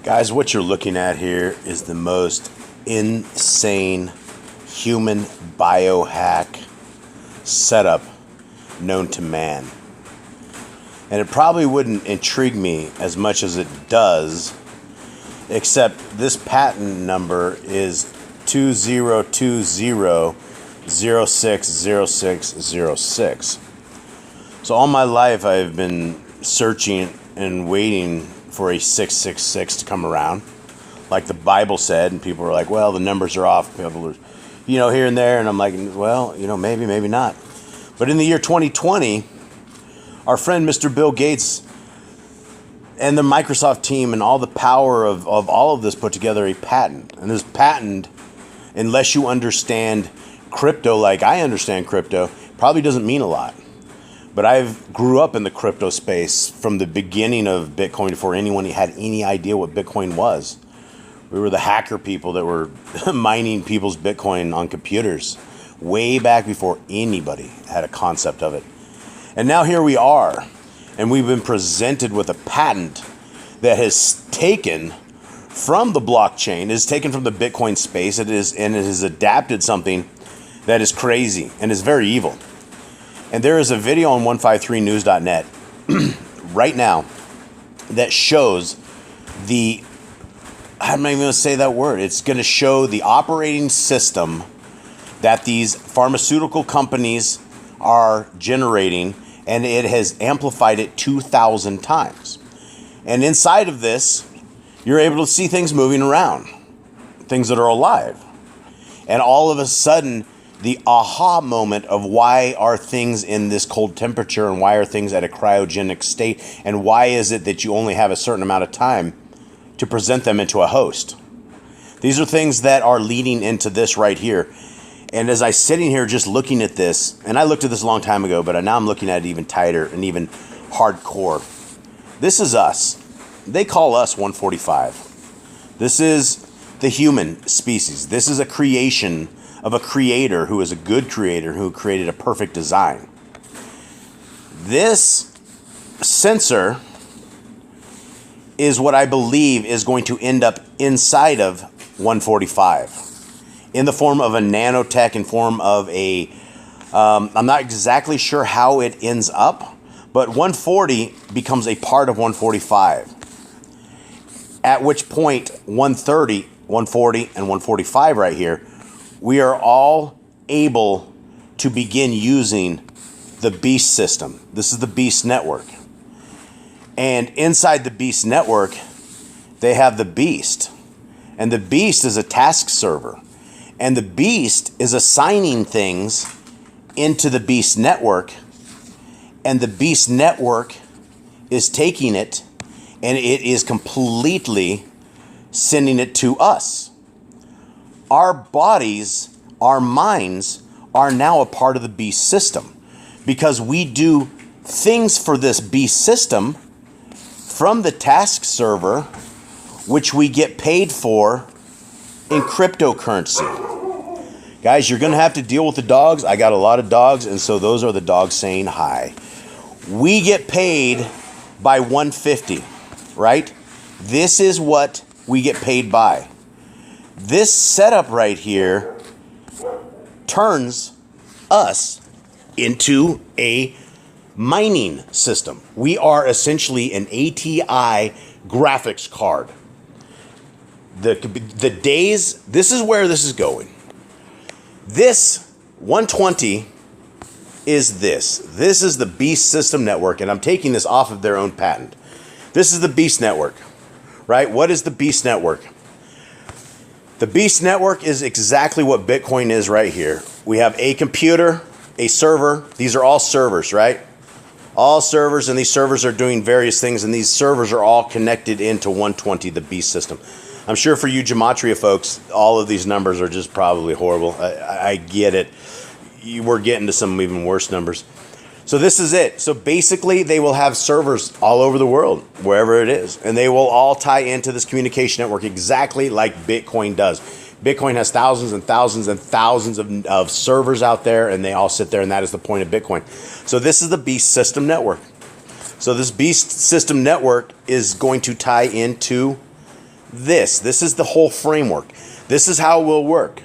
Guys, what you're looking at here is the most insane human biohack setup known to man. And it probably wouldn't intrigue me as much as it does, except this patent number is 2020-060606. So all my life I've been searching and waiting for a 666 to come around, like the Bible said, and people were like, well, the numbers are off, people are, here and there, and I'm like, well, maybe, maybe not. But in the year 2020, our friend Mr. Bill Gates and the Microsoft team and all the power of all of this put together a patent. And this patent, unless you understand crypto like I understand crypto, probably doesn't mean a lot. But I've grew up in the crypto space from the beginning of Bitcoin before anyone had any idea what Bitcoin was. We were the hacker people that were mining people's Bitcoin on computers way back before anybody had a concept of it. And now here we are, and we've been presented with a patent that has taken from the blockchain, is taken from the Bitcoin space, it has adapted something that is crazy and is very evil. And there is a video on 153news.net right now that shows I'm not even going to say that word. It's going to show the operating system that these pharmaceutical companies are generating, and it has amplified it 2,000 times. And inside of this, you're able to see things moving around, things that are alive. And all of a sudden, the aha moment of why are things in this cold temperature, and why are things at a cryogenic state, and why is it that you only have a certain amount of time to present them into a host. These are things that are leading into this right here. And as I'm sitting here just looking at this, and I looked at this a long time ago, but now I'm looking at it even tighter and even hardcore. This is us. They call us 145. This is the human species. This is a creation of a creator who is a good creator who created a perfect design. This sensor is what I believe is going to end up inside of 145 in the form of a nanotech, in form of a, I'm not exactly sure how it ends up, but 140 becomes a part of 145. At which point 130, 140, and 145 right here, we are all able to begin using the Beast system. This is the Beast network. And inside the Beast network, they have the Beast. And the Beast is a task server. And the Beast is assigning things into the Beast network. And the Beast network is taking it, and it is completely sending it to us. Our bodies, our minds are now a part of the Beast system, because we do things for this Beast system from the task server, which we get paid for in cryptocurrency. Guys, you're going to have to deal with the dogs. I got a lot of dogs, and so those are the dogs saying hi. We get paid by 150, right? This is what we get paid by. This setup right here turns us into a mining system. We are essentially an ATI graphics card. The days, this is where this is going. This 120 is this. This is the Beast System Network, and I'm taking this off of their own patent. This is the Beast Network, right? What is the Beast Network? The Beast Network is exactly what Bitcoin is right here. We have a computer, a server. These are all servers, right? All servers, and these servers are doing various things, and these servers are all connected into 120, the Beast system. I'm sure for you Gematria folks, all of these numbers are just probably horrible. I get it. We're getting to some even worse numbers. So this is it. So basically, they will have servers all over the world, wherever it is, and they will all tie into this communication network exactly like Bitcoin does. Bitcoin has thousands and thousands and thousands of servers out there, and they all sit there, and that is the point of Bitcoin. So this is the Beast System Network. So this Beast System Network is going to tie into this. This is the whole framework. This is how it will work.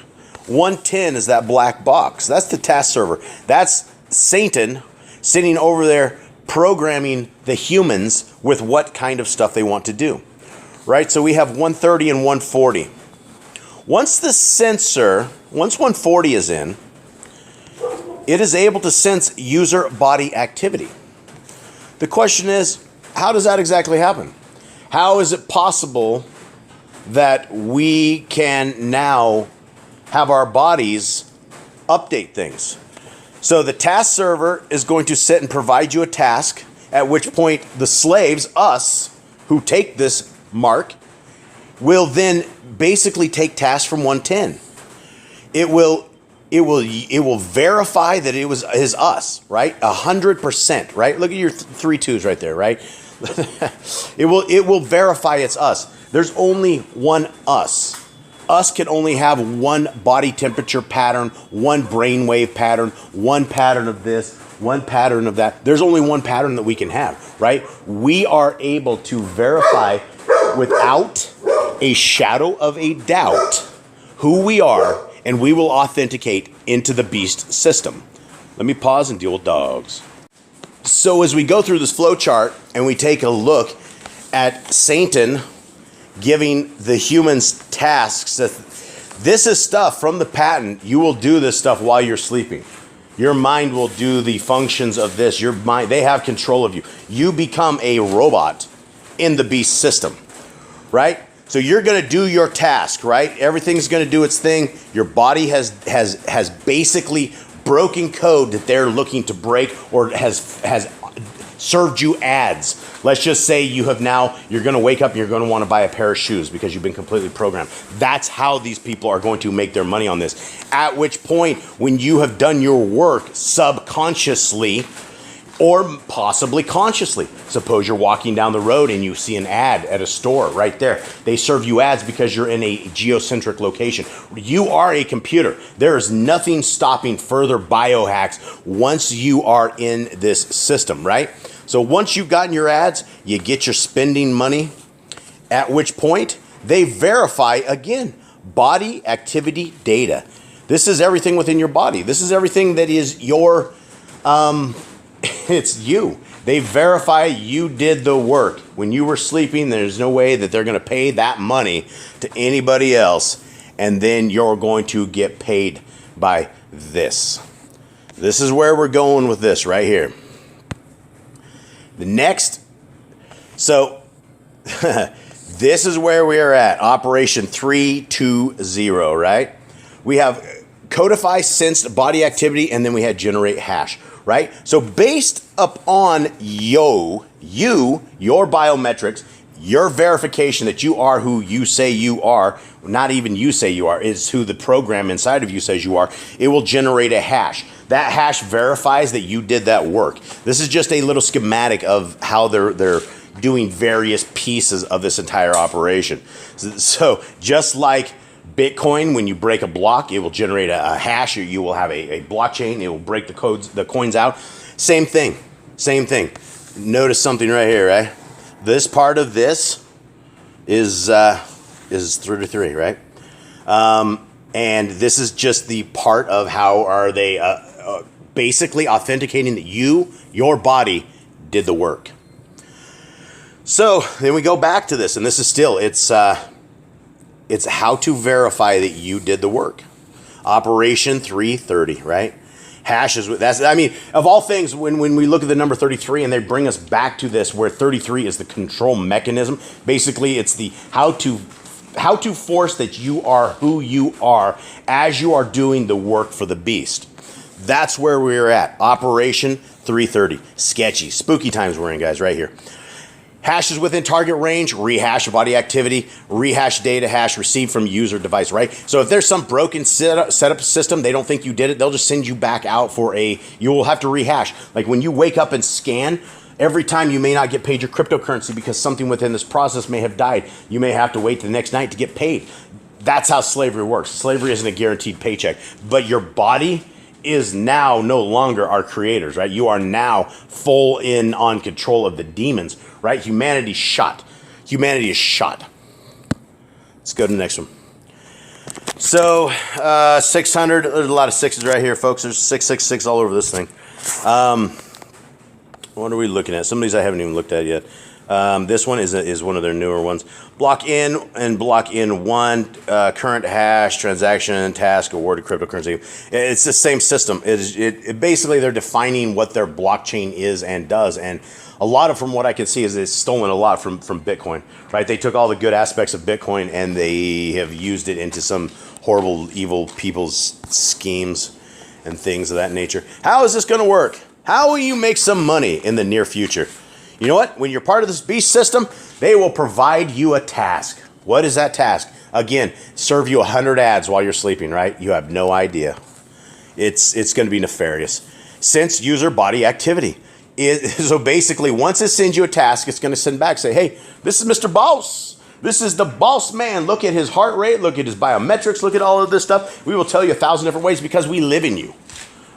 110 is that black box. That's the task server. That's Satan sitting over there programming the humans with what kind of stuff they want to do. Right? So we have 130 and 140. Once the sensor, once 140 is in, it is able to sense user body activity. The question is, how does that exactly happen? How is it possible that we can now have our bodies update things? So the task server is going to sit and provide you a task, at which point the slaves, us, who take this mark, will then basically take tasks from 110. It will verify that it is us, right? 100%, right? Look at your three twos right there, right? it will verify it's us. There's only one us. Us can only have one body temperature pattern, one brainwave pattern, one pattern of this, one pattern of that. There's only one pattern that we can have, right? We are able to verify without a shadow of a doubt who we are, and we will authenticate into the beast system. Let me pause and deal with dogs. So as we go through this flow chart and we take a look at Satan giving the humans tasks, that this is stuff from the patent. You will do this stuff while you're sleeping. Your mind will do the functions of this. Your mind, they have control of you. You become a robot in the beast system, right? So you're going to do your task, right? Everything's going to do its thing. Your body has basically broken code that they're looking to break, or has served you ads. Let's just say you're going to wake up and you're going to want to buy a pair of shoes because you've been completely programmed. That's how these people are going to make their money on this. At which point, when you have done your work subconsciously, or possibly consciously. Suppose you're walking down the road and you see an ad at a store right there. They serve you ads because you're in a geocentric location. You are a computer. There is nothing stopping further biohacks once you are in this system, right? So once you've gotten your ads, you get your spending money, at which point they verify again, body activity data. This is everything within your body. This is everything that is your, it's you. They verify you did the work. When you were sleeping, there's no way that they're going to pay that money to anybody else. And then you're going to get paid by this. This is where we're going with this right here. The next, so this is where we are at. Operation 320, right? We have codify sensed body activity, and then we had generate hash. Right? So based upon your biometrics, your verification that you are who you say you are, not even you say you are, is who the program inside of you says you are, it will generate a hash. That hash verifies that you did that work. This is just a little schematic of how they're doing various pieces of this entire operation. So just like Bitcoin, when you break a block, it will generate a hash, or you will have a blockchain. It will break the coins out. Same thing. Notice something right here, right? This part of this is 33, right? And this is just the part of how are they basically authenticating that your body did the work. So then we go back to this, and this is still, it's how to verify that you did the work. Operation 330, right? Hash is, that's, I mean, of all things, when we look at the number 33 and they bring us back to this, where 33 is the control mechanism, basically it's the how to force that you are who you are as you are doing the work for the beast. That's where we're at. Operation 330. Sketchy, spooky times we're in, guys, right here. Hashes within target range, rehash body activity, rehash data hash received from user device, right? So if there's some broken setup system, they don't think you did it, they'll just send you back out for you will have to rehash. Like when you wake up and scan, every time you may not get paid your cryptocurrency because something within this process may have died. You may have to wait the next night to get paid. That's how slavery works. Slavery isn't a guaranteed paycheck, but your body is now no longer our creators, right? You are now full in on control of the demons, right? Humanity is shot. Let's go to the next one. So 600, there's a lot of sixes right here, folks. There's 666 all over this thing. What are we looking at? Some of these I haven't even looked at yet. This one is one of their newer ones. Block in and block in one, current hash, transaction, task, awarded cryptocurrency. It's the same system. It basically, they're defining what their blockchain is and does. And a lot of, from what I can see, is it's stolen a lot from Bitcoin, right? They took all the good aspects of Bitcoin and they have used it into some horrible, evil people's schemes and things of that nature. How is this going to work? How will you make some money in the near future? You know what? When you're part of this beast system, they will provide you a task. What is that task? Again, serve you 100 ads while you're sleeping, right? You have no idea. It's going to be nefarious. Sense user body activity. So basically, once it sends you a task, it's going to send back, say, hey, this is Mr. Boss. This is the boss man. Look at his heart rate. Look at his biometrics. Look at all of this stuff. We will tell you 1,000 different ways because we live in you.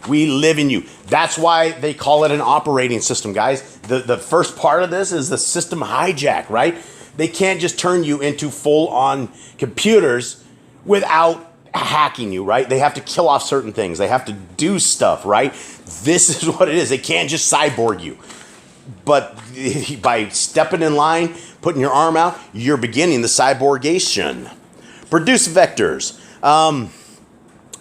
We live in you. That's why they call it an operating system, guys. The first part of this is the system hijack, right? They can't just turn you into full-on computers without hacking you, right? They have to kill off certain things. They have to do stuff, right? This is what it is. They can't just cyborg you. But by stepping in line, putting your arm out, you're beginning the cyborgation. Produce vectors.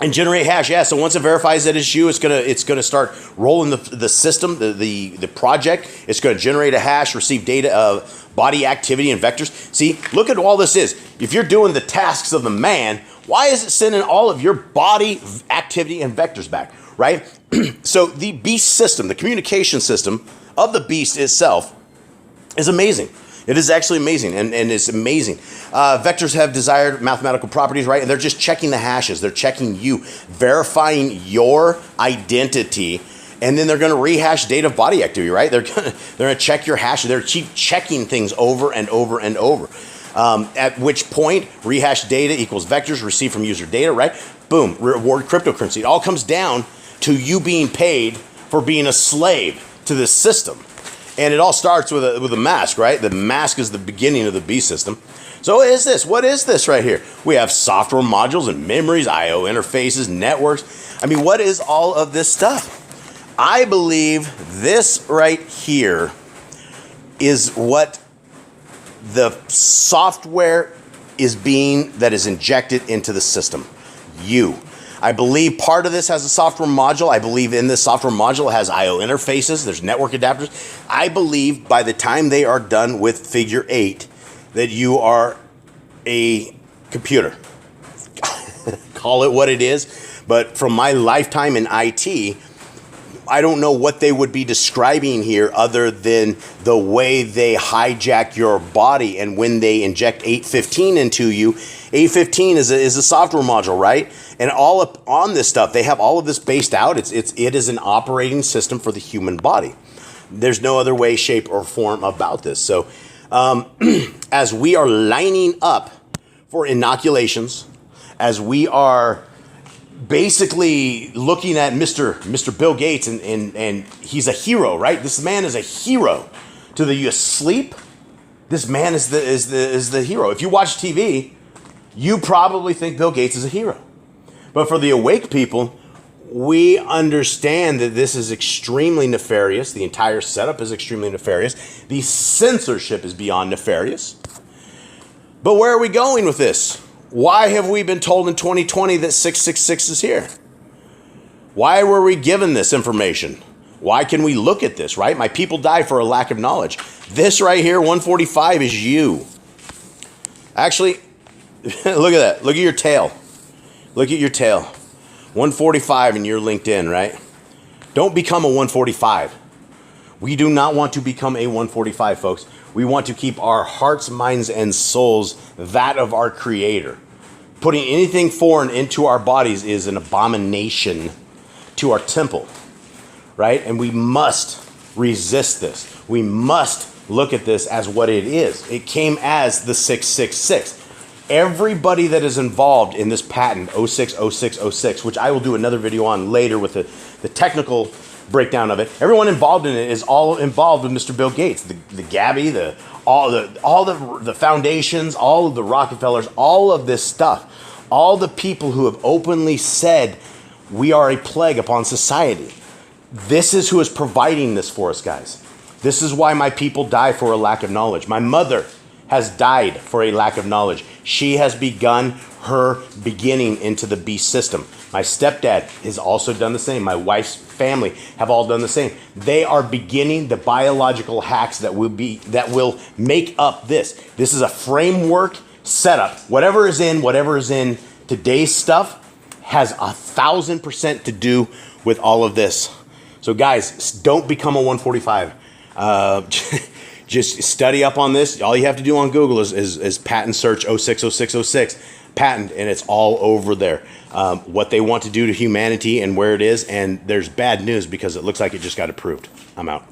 And generate hash, yeah. So once it verifies that it's you, it's gonna start rolling the system, the project. It's gonna generate a hash, receive data of body activity and vectors. See, look at all this is. If you're doing the tasks of the man, why is it sending all of your body activity and vectors back, right? So the beast system, the communication system of the beast itself, is amazing. It is actually amazing, and it's amazing. Vectors have desired mathematical properties, right? And they're just checking the hashes. They're checking you, verifying your identity, and then they're going to rehash data of body activity, right? They're going to check your hash. They're keep checking things over and over and over. At which point, rehash data equals vectors received from user data, right? Boom, reward cryptocurrency. It all comes down to you being paid for being a slave to this system. And it all starts with a mask, right? The mask is the beginning of the beast system. So what is this? What is this right here? We have software modules and memories, I/O interfaces, networks. I mean, what is all of this stuff? I believe this right here is what the software is that is injected into the system. I believe part of this has a software module. I believe in this software module it has I/O interfaces. There's network adapters. I believe by the time they are done with figure 8 that you are a computer. Call it what it is. But from my lifetime in IT, I don't know what they would be describing here other than the way they hijack your body. And when they inject 815 into you, 815 is a software module, right? And all up on this stuff, they have all of this based out. It is an operating system for the human body. There's no other way, shape, or form about this. So as we are lining up for inoculations, as we are basically looking at Mr. Bill Gates, and he's a hero, right? This man is a hero. To the asleep, this man is the hero. If you watch TV, you probably think Bill Gates is a hero. But for the awake people, we understand that this is extremely nefarious. The entire setup is extremely nefarious. The censorship is beyond nefarious. But where are we going with this? Why have we been told in 2020 that 666 is here? Why were we given this information? Why can we look at this, right? My people die for a lack of knowledge. This right here, 145, is you. Actually, look at that. Look at your tail. Look at your tail. 145 and you're LinkedIn, right? Don't become a 145. We do not want to become a 145, folks. We want to keep our hearts, minds, and souls that of our Creator. Putting anything foreign into our bodies is an abomination to our temple, right? And we must resist this. We must look at this as what it is. It came as the 666. Everybody that is involved in this patent, O6O6O6, which I will do another video on later with the technical breakdown of it. Everyone involved in it is all involved with Mr. Bill Gates, the Gabby, all the foundations, all of the Rockefellers, all of this stuff, all the people who have openly said we are a plague upon society. This is who is providing this for us, guys. This is why my people die for a lack of knowledge. My mother has died for a lack of knowledge. She has begun her beginning into the beast system. My stepdad has also done the same. My wife's family have all done the same. They are beginning the biological hacks that will make up this. This is a framework setup. Whatever is in today's stuff has 1,000% to do with all of this. So guys, don't become a 145. Just study up on this. All you have to do on Google is patent search O6O6O6 patent, and it's all over there. What they want to do to humanity and where it is, and there's bad news because it looks like it just got approved. I'm out.